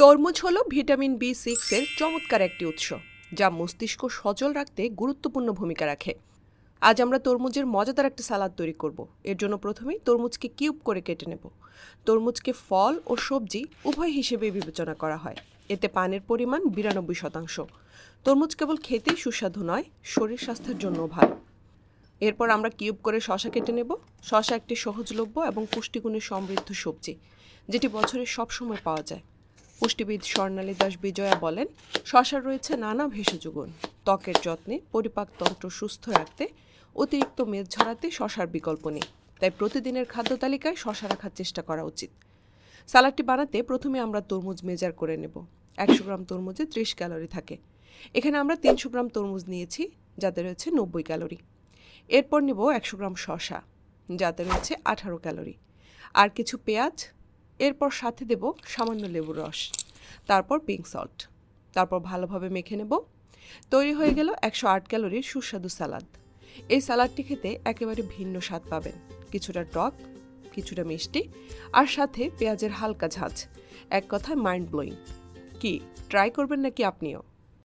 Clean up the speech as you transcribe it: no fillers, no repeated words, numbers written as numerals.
তরমুজ হলো vitamin B6 এর চমৎকার একটি উৎস, যা মস্তিষ্ক সচল রাখতে গুরুত্বপূর্ণ ভূমিকা রাখে। আজ আমরা তরমুজের মজাদার একটা সালাদ তৈরি করব। এর জন্য প্রথমেই তরমুজকে কিউব করে কেটে নেব। তরমুজকে ফল ও সবজি উভয় হিসেবে বিবেচনা করা হয়। এতে পানির পরিমাণ 92%। তরমুজ কেবল খেতেই সুস্বাদু নয়, শরীর স্বাস্থ্যের জন্যও ভালো। এরপর আমরা কিউব করে শসা কেটে নেব। শসা একটি সহজলভ্য এবং পুষ্টিগুণে সমৃদ্ধ সবজি, যেটি বছরে সবসময় পাওয়া যায়। পুষ্টিবিদ স্বর্ণালী দাস বিজয়া বলেন, শসার রয়েছে নানা ভেষজ গুণ। ত্বকের যত্নে, পরিপাকতন্ত্র সুস্থ রাখতে, অতিরিক্ত মেদ ঝরাতে শসার বিকল্প নেই। তাই প্রতিদিনের খাদ্য তালিকায় শসা রাখার চেষ্টা করা উচিত। সালাডটি বানাতে প্রথমে আমরা তরমুজ মেজার করে নেব। 100 গ্রাম তরমুজে 30 ক্যালোরি থাকে। এখানে আমরা 300 গ্রাম তরমুজ নিয়েছি, যাতে রয়েছে 90 ক্যালোরি। এরপর নেব 100 গ্রাম শসা, যাতে রয়েছে 18 ক্যালোরি, আর কিছু পেঁয়াজ। এরপর সাথে দেব সামান্য লেবুর রস, তারপর পিঙ্ক সল্ট। তারপর ভালোভাবে মেখে নেব। তৈরি হয়ে গেল 108 ক্যালোরির সুস্বাদু সালাদ। এই সালাদটি খেতে একেবারে ভিন্ন স্বাদ পাবেন, কিছুটা টক, কিছুটা মিষ্টি, আর সাথে পেঁয়াজের হালকা ঝাঁঝ। এক কথায় মাইন্ড ব্লোয়িং। কি ট্রাই করবেন নাকি আপনিও?